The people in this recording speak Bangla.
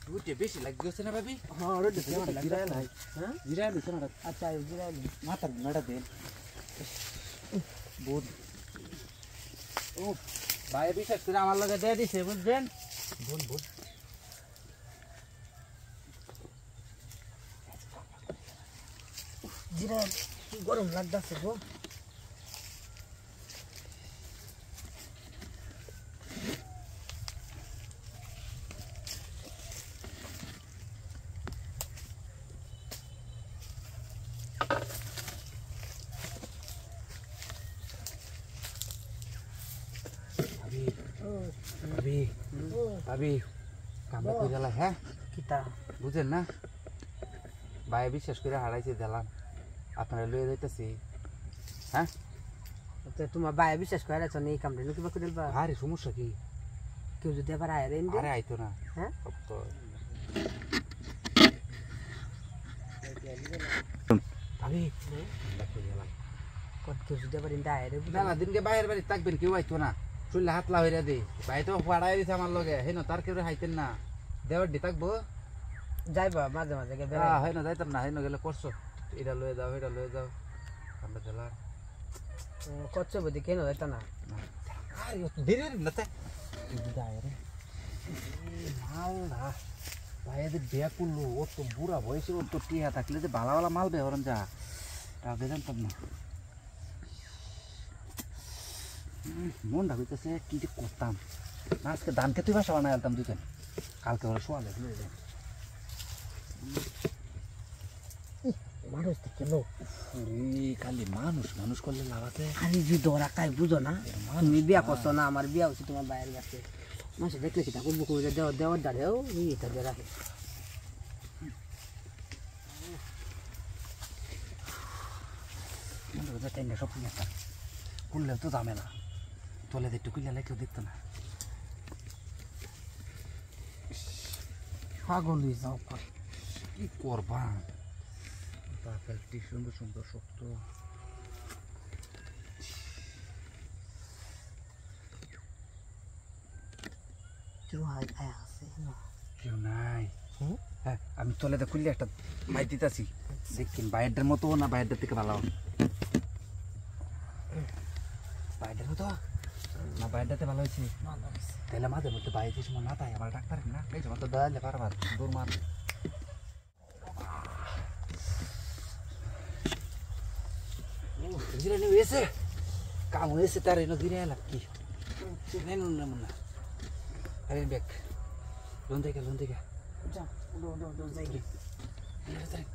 উঠে বেশি লাগছে না ভাবি হ্যাঁ ওরে দেখে আমার লাগছে নাই হ্যাঁ জিরায় দিছ না আচ্ছা জিরাইলি মাথার নাড়া দেন বহুত ও ভাই বিশ্বাস করে আমার লগে দিয়ে দিছে বুঝছেন বল বল জিরা গরম লাগতাছে গো ভাবি ভাবি কামটা করে গেল হ্যাঁ কিতা বুঝেন না ভাই বিশ্বাস করে হারাইছে দিলাম আপনারা লয়ে যাইতেছি হ্যাঁ তো তোমার ভাই বিশ্বাস করে আছো এই কামটা নাকি বাকি দিলবা আরে সমস্যা কি কেউ যদি আবার আয় রেন আরে আইতো না হ্যাঁ তো ভাবি কত কেউ যদি আবার ইন্দা আয় রে মেলা দিনকে বাইরের বাড়ি থাকবেন কেউ আইতো না চুল্লা হাত লাগাইয়া দে ভাই তো পাড়াই দিছে আমার লগে হেন তার কেউ হাইতেন না দেওয়ার দি থাকবো যাইবা মাঝে মাঝে গে হয় না যাইতাম না হেন গেলে করছো এটা লয়ে যাও এটা লয়ে যাও আমরা দিলাম কচ্ছ বুদ্ধি কেন হইতো না আরে দেরি না তে রে মাল ভাইয়াদের বিয়া করলো ও তো বুড়া বয়সে ওর তো টিয়া থাকলে যে ভালো ভালো মাল বেহরন যা তাকে জানতাম না মনটা হইতেছে কি যে করতাম না আজকে ধান খেতে বাসা বানাই আলতাম দুজন কালকে ওরা শোয়া লাগলো মানুষ কেন খালি মানুষ মানুষ করলে লাভ আছে আরে যে দৌড়া কাই বুঝো না তুমি বিয়া করছো না আমার বিয়া হচ্ছে তোমার বাইরের কাছে মাসে দেখলে কি তা করবো করে দেওয়ার দেওয়ার দাঁড়েও এটা দিয়ে রাখে সব করলে তো দামে না তোলে একটু কুইলে কেউ দেখতো না পাগল হয়ে যাও কি করবা আপেলটি সুন্দর সুন্দর শক্ত কেউ আছে কেউ নাই হ্যাঁ আমি তোলে খুললে একটা মাই দিতেছি দেখছেন বাইরের মতো না বাইরের থেকে ভালো বাইরের মতো না বাইরটাতে ভালো হয়েছে তাহলে মাঝে মধ্যে বাইরে সময় না তাই আমার ডাক্তার না এই সময় তো দাঁড়ালে পারবার দূর মার এসে কাম হয়েছে তার এনে দিনে এলাম কি না আরে ব্যাগ লোন থেকে যাই